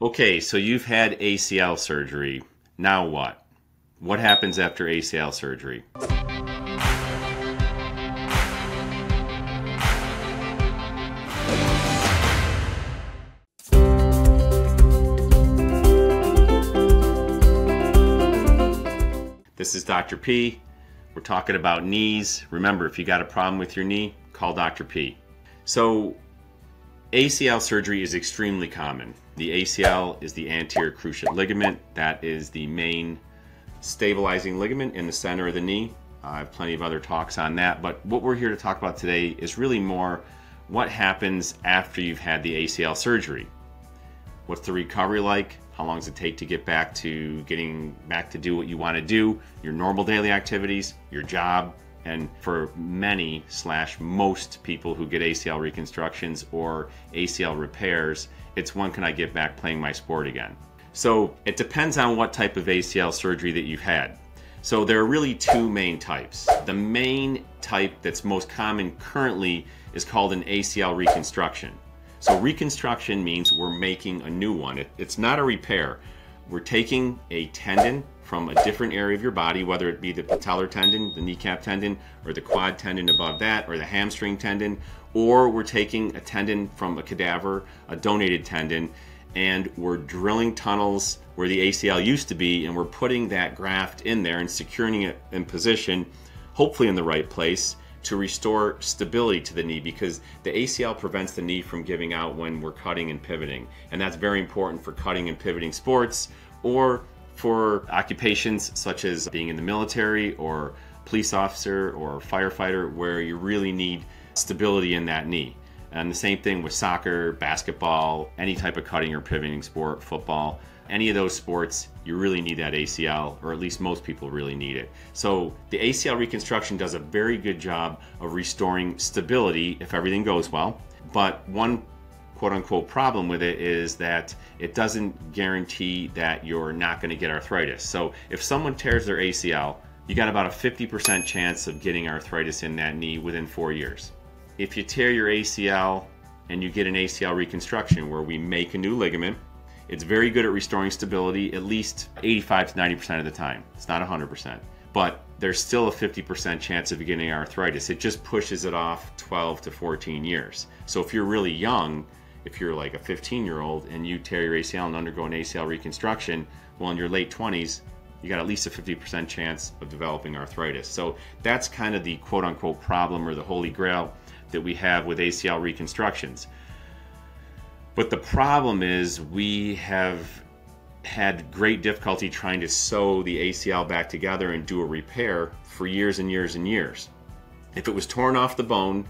Okay, so you've had ACL surgery. Now what? What happens after ACL surgery? This is Dr. P. We're talking about knees. Remember, if you got a problem with your knee, call Dr. P. So, ACL surgery is extremely common. The ACL is the anterior cruciate ligament. That is the main stabilizing ligament in the center of the knee. I have plenty of other talks on that, but what we're here to talk about today is really more what happens after you've had the ACL surgery. What's the recovery like? How long does it take to get back to getting back to do what you want to do, your normal daily activities, your job? And for many/most people who get ACL reconstructions or ACL repairs, it's when can I get back playing my sport again? So it depends on what type of ACL surgery that you've had. So there are really two main types. The main type that's most common currently is called an ACL reconstruction. So reconstruction means we're making a new one. It's not a repair. We're taking a tendon from a different area of your body, whether it be the patellar tendon, the kneecap tendon, or the quad tendon above that, or the hamstring tendon, or we're taking a tendon from a cadaver, a donated tendon, and we're drilling tunnels where the ACL used to be, and we're putting that graft in there and securing it in position, hopefully in the right place, to restore stability to the knee, because the ACL prevents the knee from giving out when we're cutting and pivoting. And that's very important for cutting and pivoting sports, or for occupations such as being in the military or police officer or firefighter, where you really need stability in that knee. And the same thing with soccer, basketball, any type of cutting or pivoting sport, football, any of those sports, you really need that ACL, or at least most people really need it. So the ACL reconstruction does a very good job of restoring stability if everything goes well. But one quote-unquote problem with it is that it doesn't guarantee that you're not going to get arthritis. So if someone tears their ACL, you got about a 50% chance of getting arthritis in that knee within 4 years. If you tear your ACL and you get an ACL reconstruction where we make a new ligament, it's very good at restoring stability at least 85 to 90% of the time. It's not 100%, but there's still a 50% chance of getting arthritis. It just pushes it off 12 to 14 years. So if you're really young, if you're like a 15-year-old and you tear your ACL and undergo an ACL reconstruction, well, in your late 20s, you got at least a 50% chance of developing arthritis. So that's kind of the quote-unquote problem, or the holy grail that we have with ACL reconstructions. But the problem is we have had great difficulty trying to sew the ACL back together and do a repair for years and years and years. If it was torn off the bone,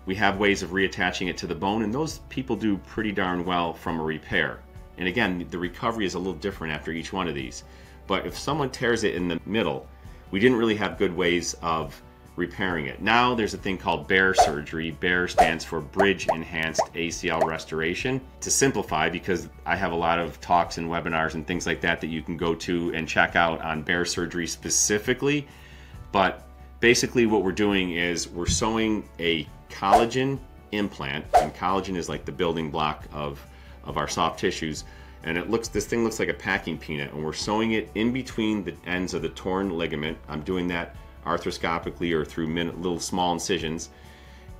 we have ways of reattaching it to the bone, and those people do pretty darn well from a repair. And again, the recovery is a little different after each one of these. But if someone tears it in the middle, we didn't really have good ways of repairing it. Now there's a thing called BARE surgery. BARE stands for Bridge Enhanced ACL Restoration. To simplify, because I have a lot of talks and webinars and things like that that you can go to and check out on BARE surgery specifically. But basically what we're doing is we're sewing a collagen implant, and collagen is like the building block of our soft tissues. And this thing looks like a packing peanut, and we're sewing it in between the ends of the torn ligament. I'm doing that arthroscopically or through little small incisions,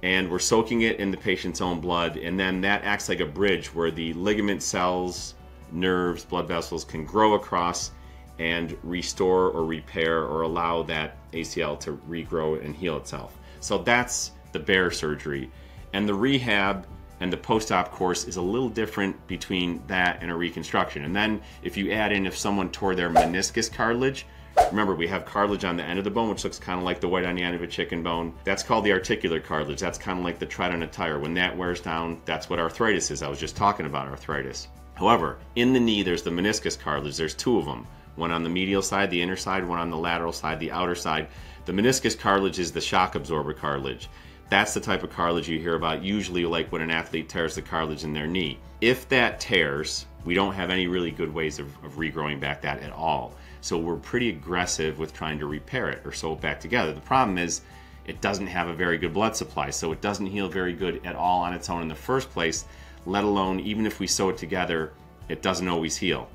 and we're soaking it in the patient's own blood, and then that acts like a bridge where the ligament cells, nerves, blood vessels can grow across and restore or repair or allow that ACL to regrow and heal itself. So that's the BARE surgery. And the rehab and the post-op course is a little different between that and a reconstruction. And then if you add in, if someone tore their meniscus cartilage, remember, we have cartilage on the end of the bone, which looks kind of like the white on the end of a chicken bone. That's called the articular cartilage. That's kind of like the tread on a tire. When that wears down, that's what arthritis is. I was just talking about arthritis. However, in the knee, there's the meniscus cartilage. There's two of them. One on the medial side, the inner side, one on the lateral side, the outer side. The meniscus cartilage is the shock absorber cartilage. That's the type of cartilage you hear about usually like when an athlete tears the cartilage in their knee. If that tears, we don't have any really good ways of regrowing back that at all. So we're pretty aggressive with trying to repair it or sew it back together. The problem is it doesn't have a very good blood supply, so it doesn't heal very good at all on its own in the first place, let alone even if we sew it together it doesn't always heal.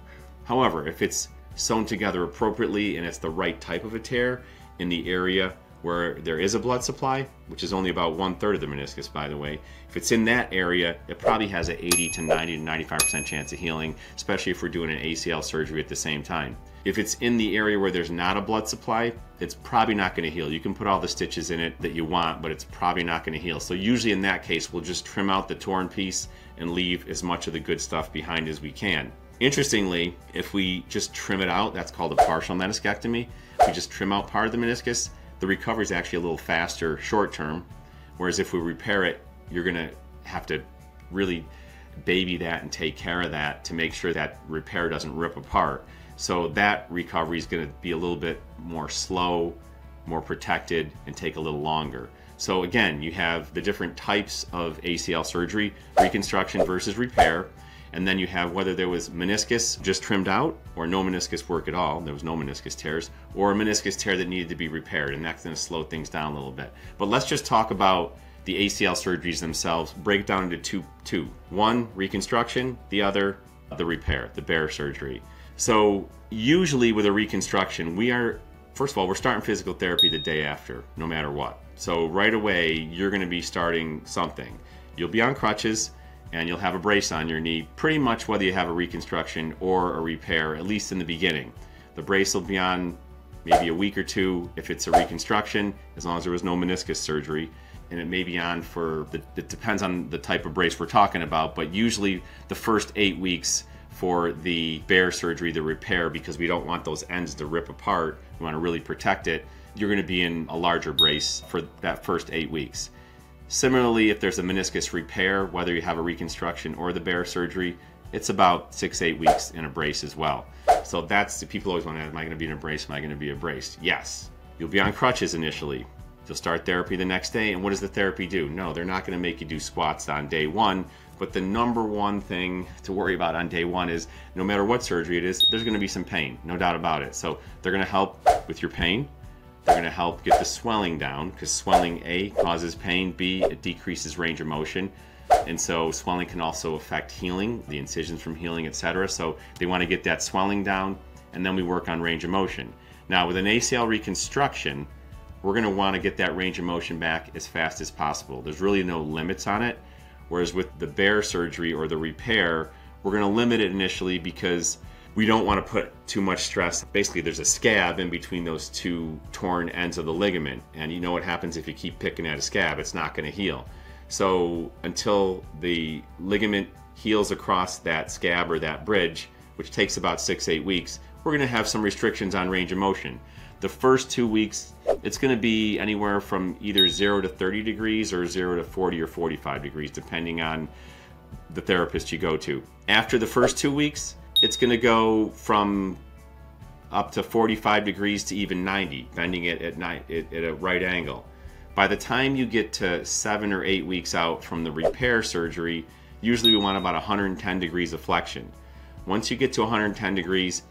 However, if it's sewn together appropriately and it's the right type of a tear in the area where there is a blood supply, which is only about 1/3 of the meniscus, by the way, if it's in that area, it probably has an 80 to 90 to 95% chance of healing, especially if we're doing an ACL surgery at the same time. If it's in the area where there's not a blood supply, it's probably not going to heal. You can put all the stitches in it that you want, but it's probably not going to heal. So usually in that case, we'll just trim out the torn piece and leave as much of the good stuff behind as we can. Interestingly, if we just trim it out, that's called a partial meniscectomy. If we just trim out part of the meniscus, the recovery is actually a little faster short term, whereas if we repair it, you're going to have to really baby that and take care of that to make sure that repair doesn't rip apart. So that recovery is going to be a little bit more slow, more protected, and take a little longer. So again, you have the different types of ACL surgery, reconstruction versus repair. And then you have whether there was meniscus just trimmed out or no meniscus work at all, there was no meniscus tears, or a meniscus tear that needed to be repaired, and that's going to slow things down a little bit. But let's just talk about the ACL surgeries themselves, break it down into two. One, reconstruction, the other, the repair, the bare surgery. So usually with a reconstruction, first of all, we're starting physical therapy the day after, no matter what. So right away, you're going to be starting something. You'll be on crutches, and you'll have a brace on your knee, pretty much whether you have a reconstruction or a repair, at least in the beginning. The brace will be on maybe a week or two if it's a reconstruction, as long as there was no meniscus surgery, and it may be on it depends on the type of brace we're talking about, but usually the first 8 weeks for the bare surgery, the repair, because we don't want those ends to rip apart, we want to really protect it, you're going to be in a larger brace for that first 8 weeks. Similarly, if there's a meniscus repair, whether you have a reconstruction or the bare surgery, it's about 6-8 weeks in a brace as well. So that's the people always want to ask, am I going to be in a brace? Am I going to be a brace? Yes. You'll be on crutches initially. You'll start therapy the next day, and what does the therapy do? No, they're not going to make you do squats on day one, but the number one thing to worry about on day one is no matter what surgery it is, there's going to be some pain, no doubt about it. So they're going to help with your pain. They're going to help get the swelling down, because swelling, A, causes pain, B, it decreases range of motion, and so swelling can also affect healing, the incisions from healing, etc. So they want to get that swelling down, and then we work on range of motion. Now with an ACL reconstruction, we're going to want to get that range of motion back as fast as possible. There's really no limits on it, whereas with the bare surgery or the repair, we're going to limit it initially because we don't want to put too much stress. Basically, there's a scab in between those two torn ends of the ligament, and you know what happens if you keep picking at a scab, it's not going to heal. So until the ligament heals across that scab or that bridge, which takes about 6-8 weeks, we're going to have some restrictions on range of motion. The first 2 weeks, it's going to be anywhere from either 0 to 30 degrees or 0 to 40 or 45 degrees, depending on the therapist you go to. After the first 2 weeks, it's going to go from up to 45 degrees to even 90, bending it at a right angle. By the time you get to 7 or 8 weeks out from the repair surgery, usually we want about 110 degrees of flexion. Once you get to 110 degrees,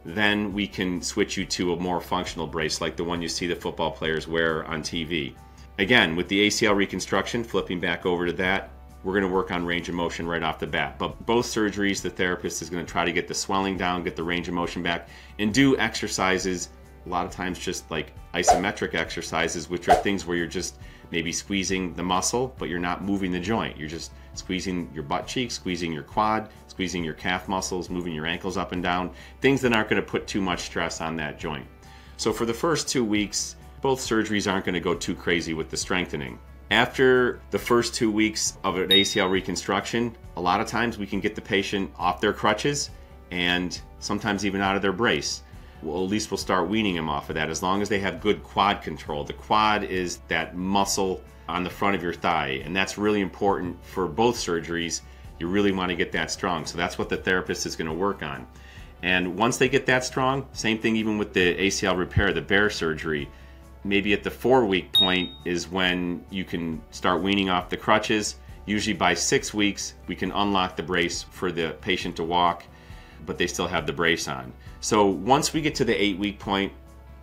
then we can switch you to a more functional brace like the one you see the football players wear on TV. Again, with the ACL reconstruction, flipping back over to that, we're going to work on range of motion right off the bat. But both surgeries, the therapist is going to try to get the swelling down, get the range of motion back, and do exercises, a lot of times just like isometric exercises, which are things where you're just maybe squeezing the muscle, but you're not moving the joint. You're just squeezing your butt cheek, squeezing your quad, squeezing your calf muscles, moving your ankles up and down, things that aren't going to put too much stress on that joint. So for the first 2 weeks, both surgeries aren't going to go too crazy with the strengthening. After the first 2 weeks of an ACL reconstruction, a lot of times we can get the patient off their crutches and sometimes even out of their brace. Well, at least we'll start weaning them off of that as long as they have good quad control. The quad is that muscle on the front of your thigh, and that's really important for both surgeries. You really want to get that strong. So that's what the therapist is going to work on. And once they get that strong, same thing even with the ACL repair, the bare surgery, maybe at the 4-week point is when you can start weaning off the crutches. Usually by 6 weeks, we can unlock the brace for the patient to walk, but they still have the brace on. So once we get to the 8-week point,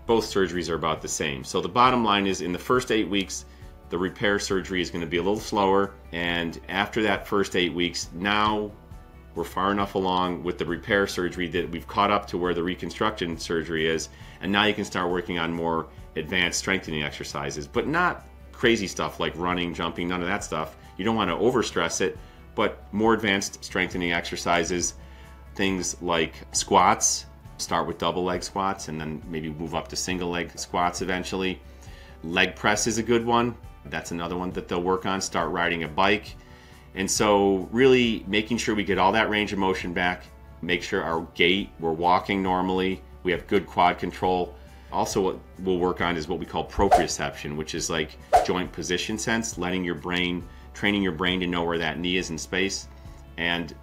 both surgeries are about the same. So the bottom line is in the first 8 weeks, the repair surgery is going to be a little slower, and after that first 8 weeks, now we're far enough along with the repair surgery that we've caught up to where the reconstruction surgery is, and now you can start working on more advanced strengthening exercises, but not crazy stuff like running, jumping, none of that stuff. You don't want to overstress it, but more advanced strengthening exercises, things like squats. Start with double leg squats and then maybe move up to single leg squats eventually. Leg press is a good one. That's another one that they'll work on. Start riding a bike. And so really making sure we get all that range of motion back, make sure our gait, we're walking normally, we have good quad control. Also what we'll work on is what we call proprioception, which is like joint position sense, letting your brain, training your brain to know where that knee is in space. And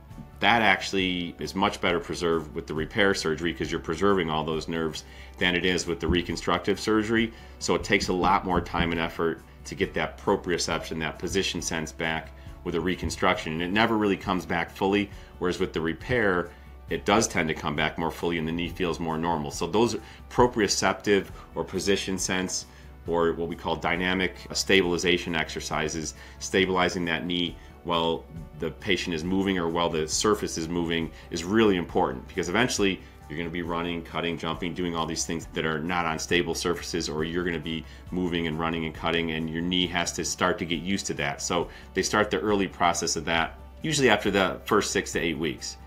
that actually is much better preserved with the repair surgery because you're preserving all those nerves than it is with the reconstructive surgery. So it takes a lot more time and effort to get that proprioception, that position sense back with a reconstruction. And it never really comes back fully, whereas with the repair, it does tend to come back more fully and the knee feels more normal. So those proprioceptive or position sense or what we call dynamic stabilization exercises, stabilizing that knee while the patient is moving or while the surface is moving is really important, because eventually you're going to be running, cutting, jumping, doing all these things that are not on stable surfaces, or you're going to be moving and running and cutting, and your knee has to start to get used to that. So they start the early process of that, usually after the first 6 to 8 weeks.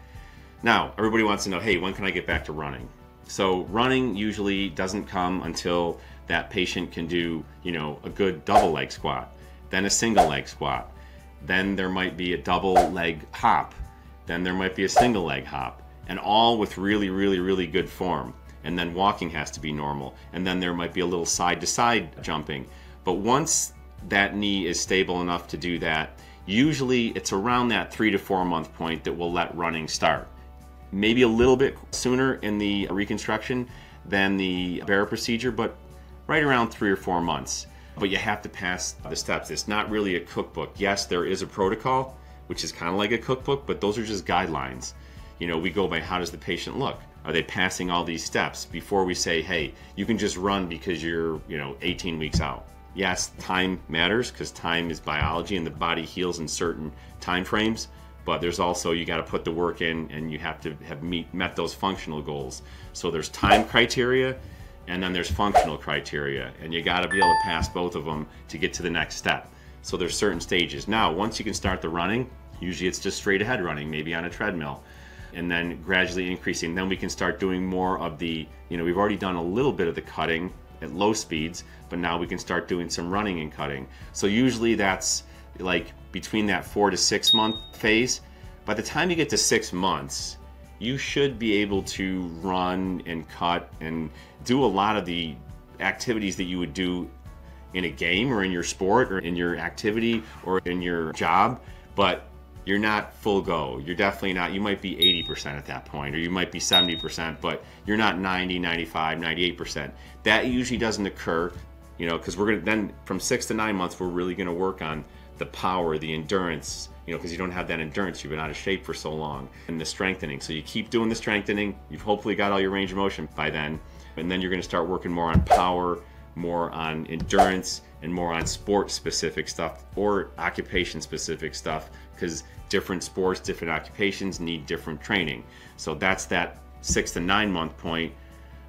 Now, everybody wants to know, hey, when can I get back to running? So running usually doesn't come until that patient can do, a good double leg squat, then a single leg squat. Then there might be a double leg hop. Then there might be a single leg hop, and all with really, really, really good form. And then walking has to be normal. And then there might be a little side to side jumping. But once that knee is stable enough to do that, usually it's around that 3 to 4 month point that we'll let running start. Maybe a little bit sooner in the reconstruction than the Barrett procedure, but right around 3 or 4 months. But you have to pass the steps. It's not really a cookbook. Yes, there is a protocol, which is kind of like a cookbook, but those are just guidelines. We go by how does the patient look? Are they passing all these steps before we say, hey, you can just run because you're, 18 weeks out. Yes, time matters because time is biology and the body heals in certain time frames, but there's also, you got to put the work in and you have to have met those functional goals. So there's time criteria, and then there's functional criteria, and you got to be able to pass both of them to get to the next step. So there's certain stages. Now, once you can start the running, usually it's just straight ahead running, maybe on a treadmill, and then gradually increasing. Then we can start doing more of the, we've already done a little bit of the cutting at low speeds, but now we can start doing some running and cutting. So usually that's like between that 4 to 6 month phase. By the time you get to 6 months, you should be able to run and cut and do a lot of the activities that you would do in a game or in your sport or in your activity or in your job, but you're not full go. You're definitely not, you might be 80% at that point, or you might be 70%, but you're not 90, 95, 98%. That usually doesn't occur, because we're going to then from 6 to 9 months, we're really going to work on the power, the endurance, because you don't have that endurance, you've been out of shape for so long, and the strengthening. So you keep doing the strengthening, you've hopefully got all your range of motion by then, and then you're going to start working more on power, more on endurance, and more on sport specific stuff or occupation specific stuff, because different sports, different occupations need different training. So that's that 6 to 9 month point.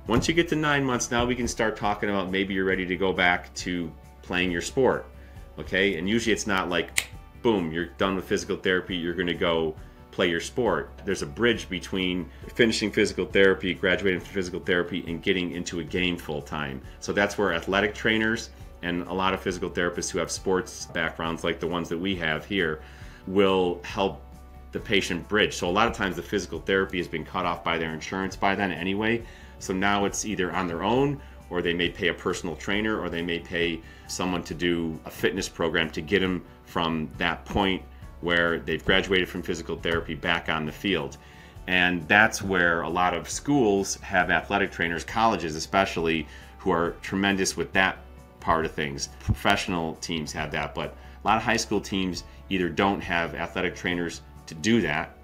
Once you get to 9 months, now we can start talking about maybe you're ready to go back to playing your sport. Okay, and usually it's not like, boom, you're done with physical therapy, you're going to go play your sport. There's a bridge between finishing physical therapy, graduating from physical therapy, and getting into a game full time. So that's where athletic trainers and a lot of physical therapists who have sports backgrounds like the ones that we have here will help the patient bridge. So a lot of times the physical therapy has been cut off by their insurance by then anyway. So now it's either on their own, or they may pay a personal trainer, or they may pay someone to do a fitness program to get them from that point where they've graduated from physical therapy back on the field. And that's where a lot of schools have athletic trainers, colleges especially, who are tremendous with that part of things. Professional teams have that, but a lot of high school teams either don't have athletic trainers to do that,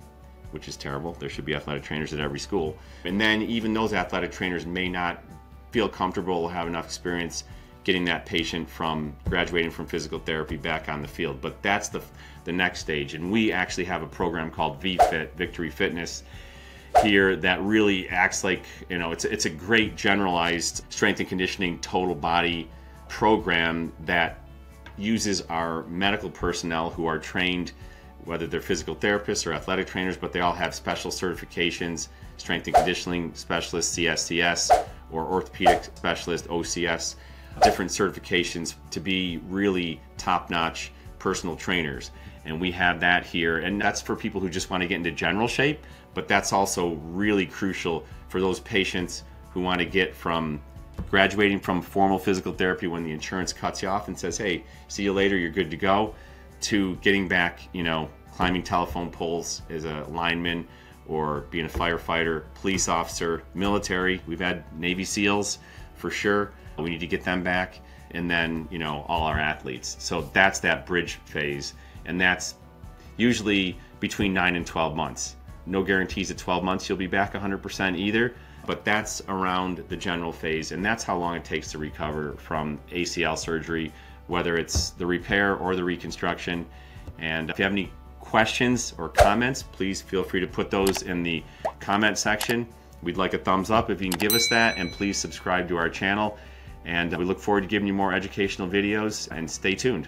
which is terrible. There should be athletic trainers at every school. And then even those athletic trainers may not feel comfortable or have enough experience getting that patient from graduating from physical therapy back on the field. But that's the next stage. And we actually have a program called VFit, Victory Fitness, here that really acts like, you know, it's a great generalized strength and conditioning total body program that uses our medical personnel who are trained, whether they're physical therapists or athletic trainers, but they all have special certifications, strength and conditioning specialist, CSCS, or orthopedic specialist, OCS, different certifications to be really top-notch personal trainers. And we have that here, and that's for people who just want to get into general shape, but that's also really crucial for those patients who want to get from graduating from formal physical therapy when the insurance cuts you off and says, hey, see you later, you're good to go, to getting back, you know, climbing telephone poles as a lineman, or being a firefighter, police officer, military. We've had Navy SEALs for sure. We need to get them back. And then, you know, all our athletes. So that's that bridge phase. And that's usually between 9 and 12 months. No guarantees at 12 months you'll be back 100% either, but that's around the general phase. And that's how long it takes to recover from ACL surgery, whether it's the repair or the reconstruction. And if you have any questions or comments, please feel free to put those in the comment section. We'd like a thumbs up if you can give us that, and please subscribe to our channel. And we look forward to giving you more educational videos, and stay tuned.